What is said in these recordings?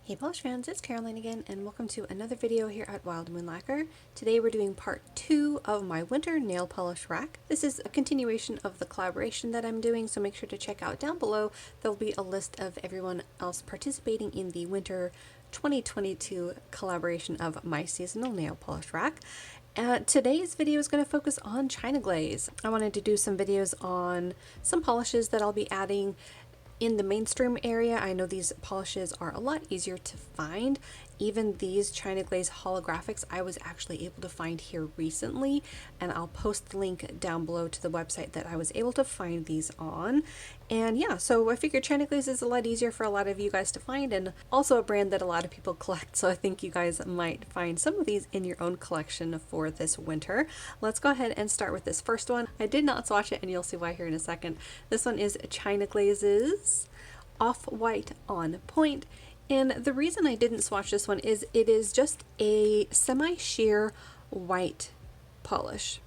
Hey polish fans, it's Caroline again, and welcome to another video here at Wild Moon Lacquer. Today we're doing part 2 of my winter nail polish rack. This is a continuation of the collaboration that I'm doing, so make sure to check out down below. There'll be a list of everyone else participating in the winter 2022 collaboration of my seasonal nail polish rack. Today's video is going to focus on China Glaze. I wanted to do some videos on some polishes that I'll be adding in the mainstream area. I know these polishes are a lot easier to find. Even these China Glaze holographics I was actually able to find here recently, and I'll post the link down below to the website that I was able to find these on. And yeah, so I figured China Glaze is a lot easier for a lot of you guys to find, and also a brand that a lot of people collect, so I think you guys might find some of these in your own collection for this winter. Let's go ahead and start with this first one. I did not swatch it, and you'll see why here in a second. This one is China Glaze's Off-White on Point. And the reason I didn't swatch this one is it is just a semi-sheer white polish.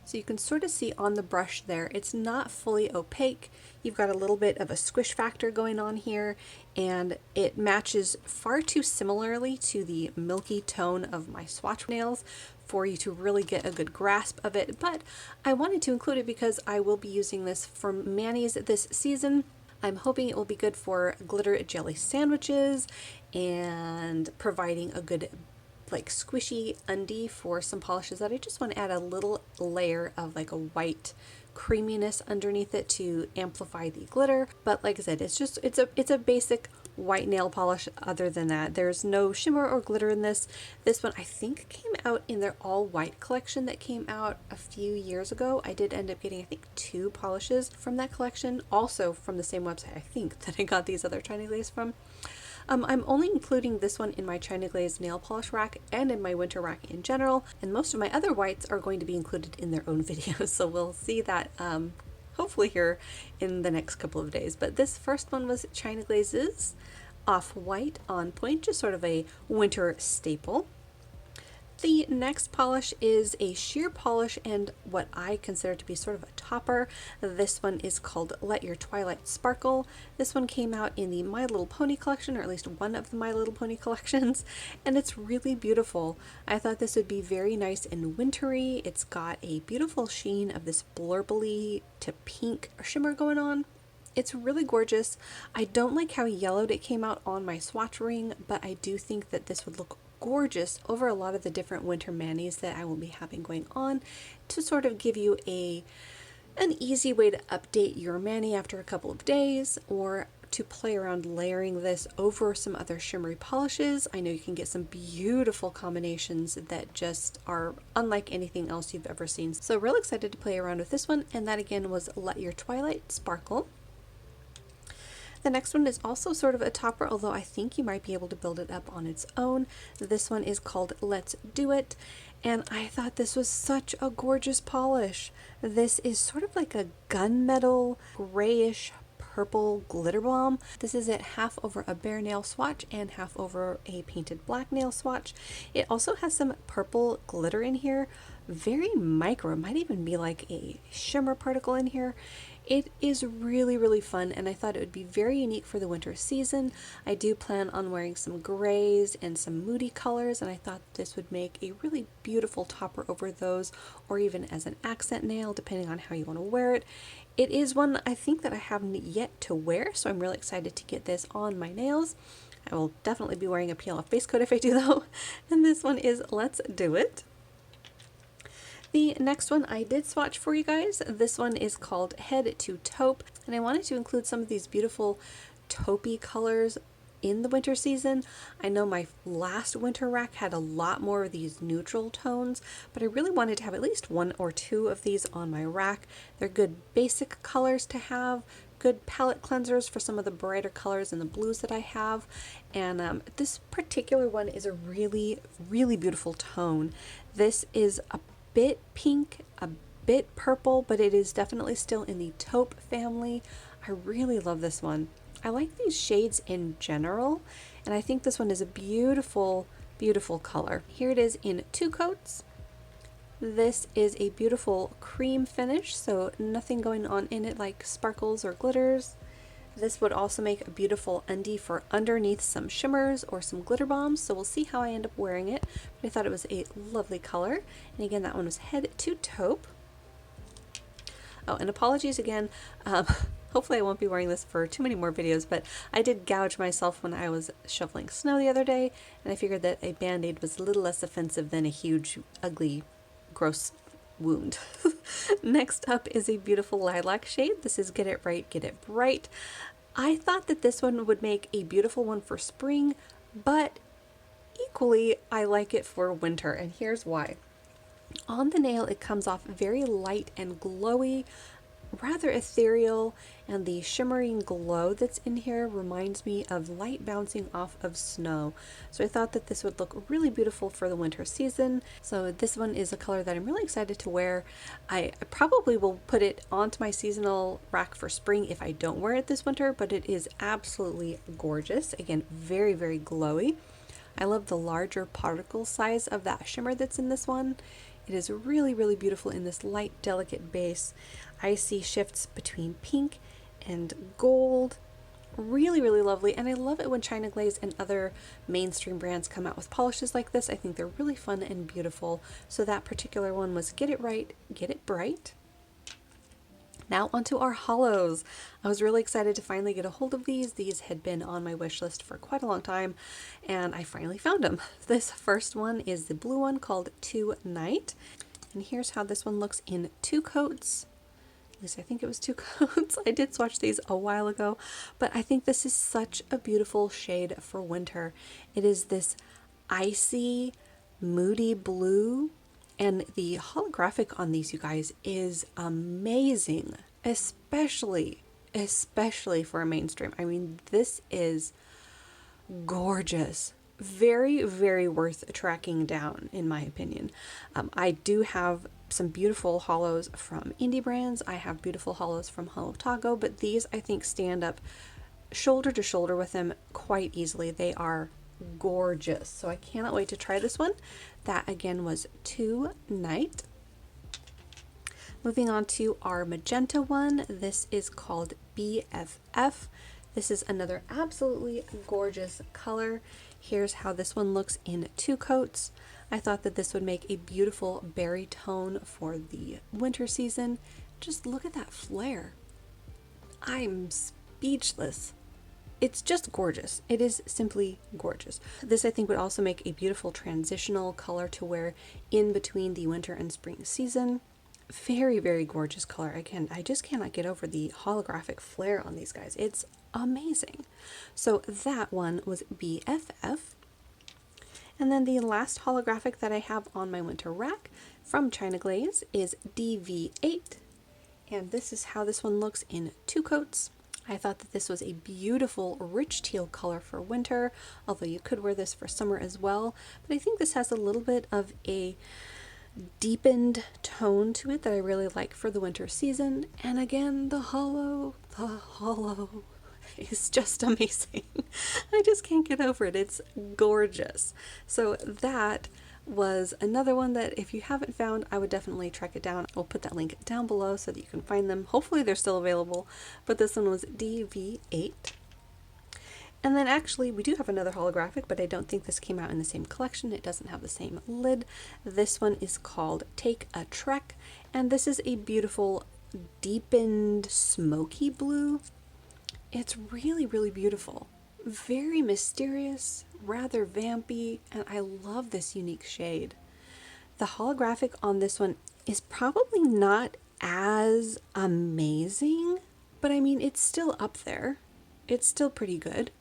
So you can sort of see on the brush there, it's not fully opaque. You've got a little bit of a squish factor going on here, and it matches far too similarly to the milky tone of my swatch nails for you to really get a good grasp of it. But I wanted to include it because I will be using this for manis this season. I'm hoping it will be good for glitter jelly sandwiches and providing a good like squishy undie for some polishes that I just want to add a little layer of like a white creaminess underneath it to amplify the glitter. But like I said, it's a basic white nail polish. Other than that, there's no shimmer or glitter in this. This one I think came out in their all white collection that came out a few years ago. I did end up getting I think 2 polishes from that collection, also from the same website I think that I got these other China Glaze from. I'm only including this one in my China Glaze nail polish rack and in my winter rack in general, and most of my other whites are going to be included in their own videos, so we'll see that hopefully here in the next couple of days. But this first one was China Glaze's Off-White on Point, just sort of a winter staple. The next polish is a sheer polish and what I consider to be sort of a topper. This one is called Let Your Twilight Sparkle. This one came out in the My Little Pony collection, or at least one of the My Little Pony collections, and it's really beautiful. I thought this would be very nice and wintry. It's got a beautiful sheen of this blurply to pink shimmer going on. It's really gorgeous. I don't like how yellowed it came out on my swatch ring, but I do think that this would look gorgeous over a lot of the different winter manis that I will be having going on, to sort of give you an easy way to update your mani after a couple of days, or to play around layering this over some other shimmery polishes. I know you can get some beautiful combinations that just are unlike anything else you've ever seen. So real excited to play around with this one, and that again was Let Your Twilight Sparkle. The next one is also sort of a topper, although I think you might be able to build it up on its own. This one is called Let's Do It, and I thought this was such a gorgeous polish. This is sort of like a gunmetal grayish purple glitter bomb. This is at half over a bare nail swatch and half over a painted black nail swatch. It also has some purple glitter in here, very micro. It might even be like a shimmer particle in here. It is really, really fun, and I thought it would be very unique for the winter season. I do plan on wearing some grays and some moody colors, and I thought this would make a really beautiful topper over those, or even as an accent nail, depending on how you want to wear it. It is one I think that I haven't yet to wear, so I'm really excited to get this on my nails. I will definitely be wearing a peel-off base coat if I do though. And this one is Let's Do It. The next one I did swatch for you guys. This one is called Head to Taupe, and I wanted to include some of these beautiful taupey colors in the winter season. I know my last winter rack had a lot more of these neutral tones, but I really wanted to have at least 1 or 2 of these on my rack. They're good basic colors to have, good palette cleansers for some of the brighter colors and the blues that I have. And this particular one is a really, really beautiful tone. This is a bit pink, a bit purple, but it is definitely still in the taupe family. I really love this one. I like these shades in general, and I think this one is a beautiful, beautiful color. Here it is in 2 coats. This is a beautiful cream finish, so nothing going on in it like sparkles or glitters. This would also make a beautiful undie for underneath some shimmers or some glitter bombs, so we'll see how I end up wearing it. But I thought it was a lovely color. And again, that one was head to taupe. Oh, and apologies again. Hopefully I won't be wearing this for too many more videos, but I did gouge myself when I was shoveling snow the other day, and I figured that a band-aid was a little less offensive than a huge, ugly, gross wound. Next up is a beautiful lilac shade. This is Get It Right, Get It Bright. I thought that this one would make a beautiful one for spring, but equally I like it for winter, and here's why. On the nail, it comes off very light and glowy, rather ethereal, and the shimmering glow that's in here reminds me of light bouncing off of snow. So I thought that this would look really beautiful for the winter season. So this one is a color that I'm really excited to wear. I probably will put it onto my seasonal rack for spring if I don't wear it this winter, but it is absolutely gorgeous. Again, very, very glowy. I love the larger particle size of that shimmer that's in this one. It is really, really beautiful in this light, delicate base. I see shifts between pink and gold. Really, really lovely. And I love it when China Glaze and other mainstream brands come out with polishes like this. I think they're really fun and beautiful. So that particular one was Get It Right, Get It Bright. Now onto our holos. I was really excited to finally get a hold of these. These had been on my wish list for quite a long time, and I finally found them. This first one is the blue one called Tonight, and here's how this one looks in 2 coats. At least I think it was 2 coats. I did swatch these a while ago, but I think this is such a beautiful shade for winter. It is this icy, moody blue. And the holographic on these, you guys, is amazing, especially for a mainstream. I mean, this is gorgeous. Very, very worth tracking down, in my opinion. I do have some beautiful holos from indie brands. I have beautiful holos from Holo, but these, I think, stand up shoulder to shoulder with them quite easily. They are gorgeous. So I cannot wait to try this one. That again was Tonight. Moving on to our magenta one. This is called BFF. This is another absolutely gorgeous color. Here's how this one looks in 2 coats. I thought that this would make a beautiful berry tone for the winter season. Just look at that flare. I'm speechless. It's just gorgeous. It is simply gorgeous. This I think would also make a beautiful transitional color to wear in between the winter and spring season. Very, very gorgeous color. Again, I just cannot get over the holographic flare on these guys. It's amazing. So that one was BFF. And then the last holographic that I have on my winter rack from China Glaze is DV8. And this is how this one looks in 2 coats. I thought that this was a beautiful rich teal color for winter, although you could wear this for summer as well. But I think this has a little bit of a deepened tone to it that I really like for the winter season. And again, the holo is just amazing. I just can't get over it. It's gorgeous. So that was another one that if you haven't found, I would definitely track it down. I'll put that link down below so that you can find them. Hopefully they're still available, but this one was DV8. And then actually we do have another holographic, but I don't think this came out in the same collection. It doesn't have the same lid. This one is called Take a Trek, and this is a beautiful deepened smoky blue. It's really, really beautiful. Very mysterious, rather vampy, and I love this unique shade. The holographic on this one is probably not as amazing, but I mean, it's still up there. It's still pretty good.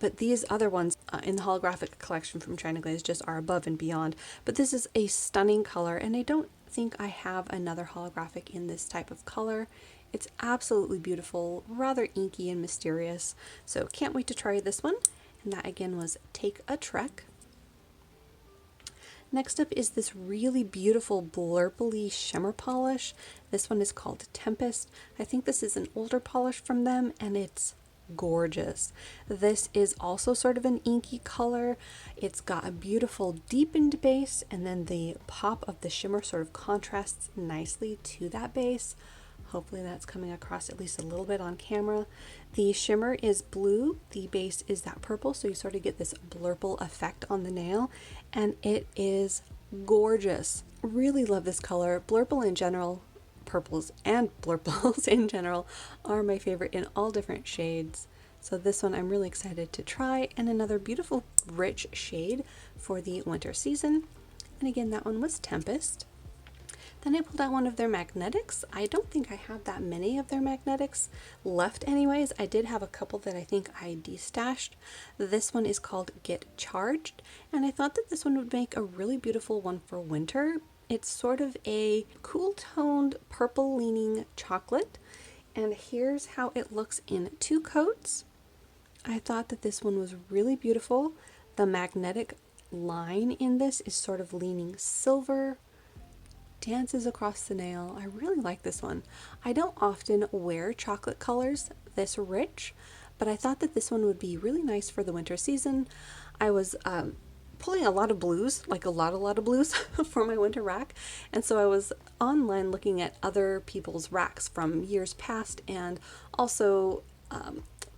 But these other ones in the holographic collection from China Glaze just are above and beyond. But this is a stunning color, and I don't think I have another holographic in this type of color. It's absolutely beautiful, rather inky and mysterious. So can't wait to try this one. And that again was Take a Trek. Next up is this really beautiful Blurple shimmer polish. This one is called Tempest. I think this is an older polish from them, and it's gorgeous. This is also sort of an inky color. It's got a beautiful deepened base, and then the pop of the shimmer sort of contrasts nicely to that base. Hopefully that's coming across at least a little bit on camera. The shimmer is blue, the base is that purple, so you sort of get this blurple effect on the nail, and it is gorgeous. Really love this color. Blurple in general, purples and blurples in general, are my favorite in all different shades. So this one I'm really excited to try, and another beautiful rich shade for the winter season. And again, that one was Tempest. Then I pulled out one of their magnetics. I don't think I have that many of their magnetics left anyways. I did have a couple that I think I destashed. This one is called Get Charged, and I thought that this one would make a really beautiful one for winter. It's sort of a cool toned purple leaning chocolate, and here's how it looks in 2 coats. I thought that this one was really beautiful. The magnetic line in this is sort of leaning silver, dances across the nail. I really like this one. I don't often wear chocolate colors this rich, but I thought that this one would be really nice for the winter season. I was pulling a lot of blues, like a lot of blues for my winter rack, and so I was online looking at other people's racks from years past, and also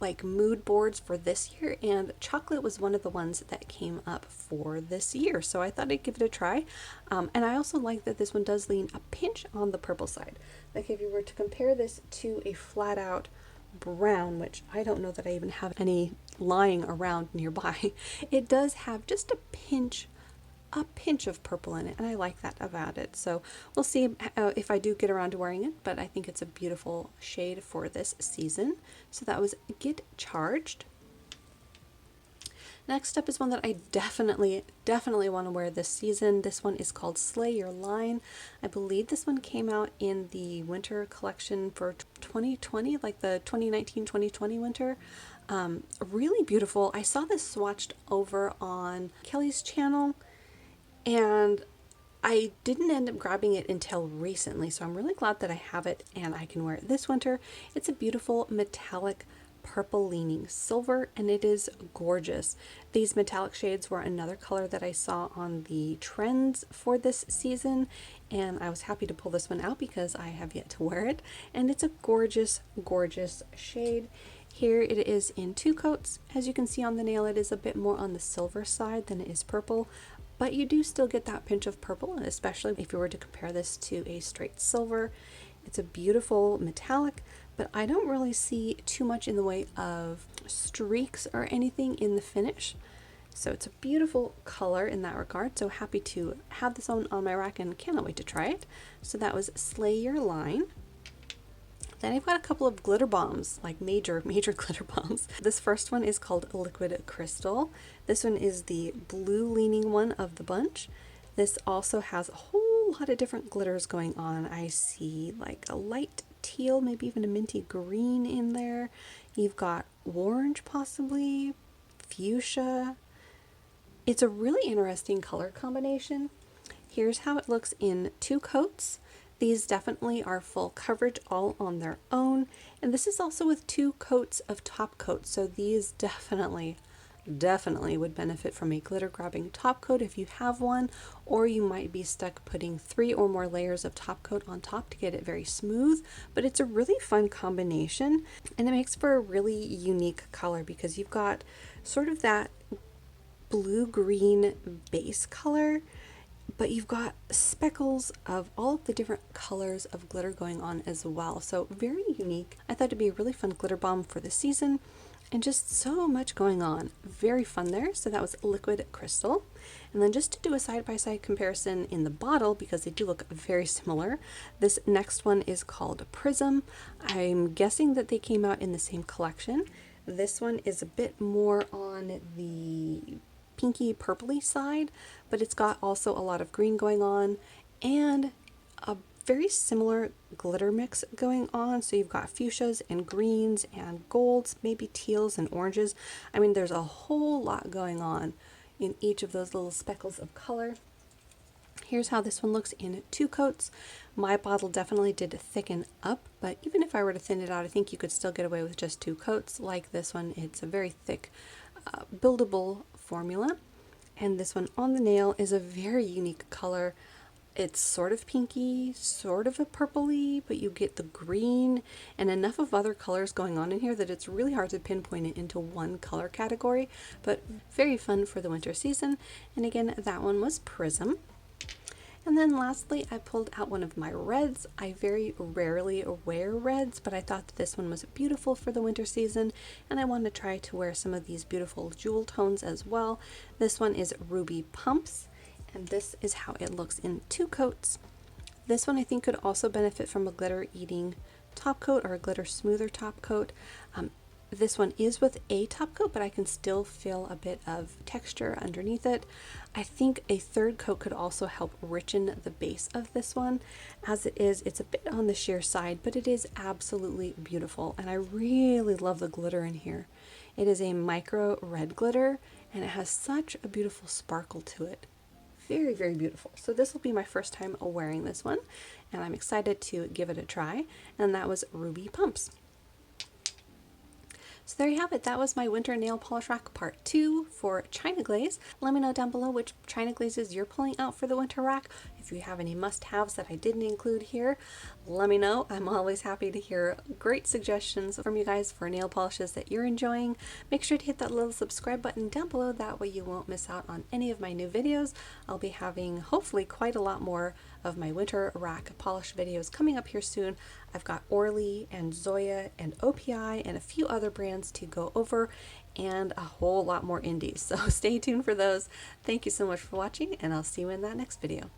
like mood boards for this year, and chocolate was one of the ones that came up for this year, so I thought I'd give it a try. And I also like that this one does lean a pinch on the purple side. Like if you were to compare this to a flat out brown, which I don't know that I even have any lying around nearby, it does have just a pinch of purple in it, and I like that about it. So we'll see if I do get around to wearing it, but I think it's a beautiful shade for this season. So that was Get Charged. Next up is one that I definitely want to wear this season. This one is called Slay Your Line. I believe this one came out in the winter collection for 2020, like the 2019-2020 winter. Really beautiful. I saw this swatched over on Kelly's channel, and I didn't end up grabbing it until recently, so I'm really glad that I have it and I can wear it this winter. It's a beautiful metallic purple leaning silver, and it is gorgeous. These metallic shades were another color that I saw on the trends for this season, and I was happy to pull this one out because I have yet to wear it, and it's a gorgeous shade. Here it is in 2 coats. As you can see on the nail, it is a bit more on the silver side than it is purple, but you do still get that pinch of purple, especially if you were to compare this to a straight silver. It's a beautiful metallic, but I don't really see too much in the way of streaks or anything in the finish. So it's a beautiful color in that regard. So happy to have this on my rack and cannot wait to try it. So that was Slay Your Line. Then I've got a couple of glitter bombs, like major glitter bombs. This first one is called Liquid Crystal. This one is the blue leaning one of the bunch. This also has a whole lot of different glitters going on. I see like a light teal, maybe even a minty green in there. You've got orange possibly, fuchsia. It's a really interesting color combination. Here's how it looks in 2 coats. These definitely are full coverage all on their own, and this is also with 2 coats of top coat, so these definitely would benefit from a glitter grabbing top coat if you have one, or you might be stuck putting 3 or more layers of top coat on top to get it very smooth. But it's a really fun combination, and it makes for a really unique color because you've got sort of that blue-green base color, but you've got speckles of all of the different colors of glitter going on as well. So very unique. I thought it'd be a really fun glitter bomb for the season, and just so much going on. Very fun there. So that was Liquid Crystal. And then just to do a side-by-side comparison in the bottle, because they do look very similar, this next one is called Prism. I'm guessing that they came out in the same collection. This one is a bit more on the pinky purpley side, but it's got also a lot of green going on and a very similar glitter mix going on. So you've got fuchsias and greens and golds, maybe teals and oranges. I mean, there's a whole lot going on in each of those little speckles of color. Here's how this one looks in 2 coats. My bottle definitely did thicken up, but even if I were to thin it out, I think you could still get away with just 2 coats. Like this one, it's a very thick, buildable formula. And this one on the nail is a very unique color. It's sort of pinky, sort of a purpley, but you get the green and enough of other colors going on in here that it's really hard to pinpoint it into one color category, but very fun for the winter season. And again, that one was Prism. And then lastly, I pulled out one of my reds. I very rarely wear reds, but I thought that this one was beautiful for the winter season, and I wanted to try to wear some of these beautiful jewel tones as well. This one is Ruby Pumps, and this is how it looks in 2 coats. This one I think could also benefit from a glitter eating top coat or a glitter smoother top coat. This one is with a top coat, but I can still feel a bit of texture underneath it. I think a 3rd coat could also help richen the base of this one. As it is, it's a bit on the sheer side, but it is absolutely beautiful, and I really love the glitter in here. It is a micro red glitter, and it has such a beautiful sparkle to it. Very, very beautiful. So this will be my first time wearing this one, and I'm excited to give it a try, and that was Ruby Pumps. So there you have it. That was my winter nail polish rack part 2 for China Glaze. Let me know down below which China Glazes you're pulling out for the winter rack. If you have any must-haves that I didn't include here, let me know. I'm always happy to hear great suggestions from you guys for nail polishes that you're enjoying. Make sure to hit that little subscribe button down below. That way you won't miss out on any of my new videos. I'll be having hopefully quite a lot more of my winter rack polish videos coming up here soon. I've got Orly and Zoya and OPI and a few other brands to go over, and a whole lot more indies. So stay tuned for those. Thank you so much for watching, and I'll see you in that next video.